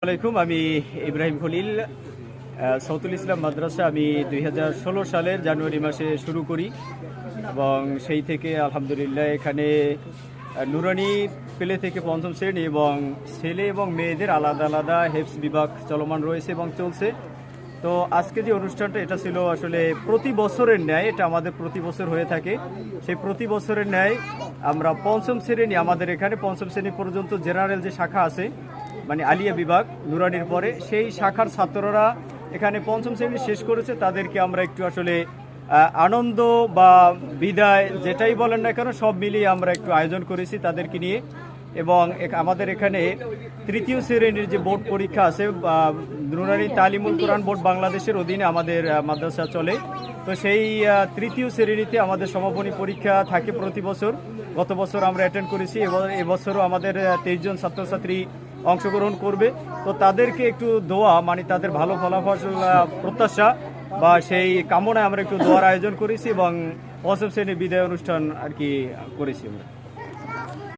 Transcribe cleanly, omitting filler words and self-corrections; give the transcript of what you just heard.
আলাইকুম, আমি ইব্রাহিম খলিল। সৌতুল ইসলাম মাদ্রাসা আমি 2016 সালের জানুয়ারি মাসে শুরু করি এবং সেই থেকে আলহামদুলিল্লাহ এখানে নুরানি প্লে থেকে পঞ্চম শ্রেণী এবং ছেলে এবং মেয়েদের আলাদা আলাদা হেফস বিভাগ চলমান রয়েছে এবং চলছে। তো আজকে যে অনুষ্ঠানটা এটা ছিল আসলে প্রতি বছরের ন্যায়, এটা আমাদের প্রতি বছর হয়ে থাকে। সেই প্রতি বছরের ন্যায় আমরা পঞ্চম শ্রেণী, আমাদের এখানে পঞ্চম শ্রেণী পর্যন্ত জেনারেল যে শাখা আছে মানে আলিয়া বিভাগ নুরানির পরে, সেই শাখার ছাত্ররা এখানে পঞ্চম শ্রেণী শেষ করেছে। তাদেরকে আমরা একটু আসলে আনন্দ বা বিদায় যেটাই বলেন না কেন সব মিলিয়ে আমরা একটু আয়োজন করেছি তাদেরকে নিয়ে। এবং আমাদের এখানে তৃতীয় শ্রেণীর যে বোর্ড পরীক্ষা আছে, নুরানি তালিমুল কোরআন বোর্ড বাংলাদেশের অধীনে আমাদের মাদ্রাসা চলে। তো সেই তৃতীয় শ্রেণীতে আমাদের সমাপনী পরীক্ষা থাকে প্রতি বছর। গত বছর আমরা অ্যাটেন্ড করেছি, এবছরও আমাদের 23 জন ছাত্রছাত্রী অংশগ্রহণ করবে। তো তাদেরকে একটু দোয়া, মানে তাদের ভালো ফলাফল প্রত্যাশা বা সেই কামনায় আমরা একটু দোয়ার আয়োজন করেছি এবং পঞ্চম শ্রেণীর বিদায় অনুষ্ঠান আর কি করেছি আমরা।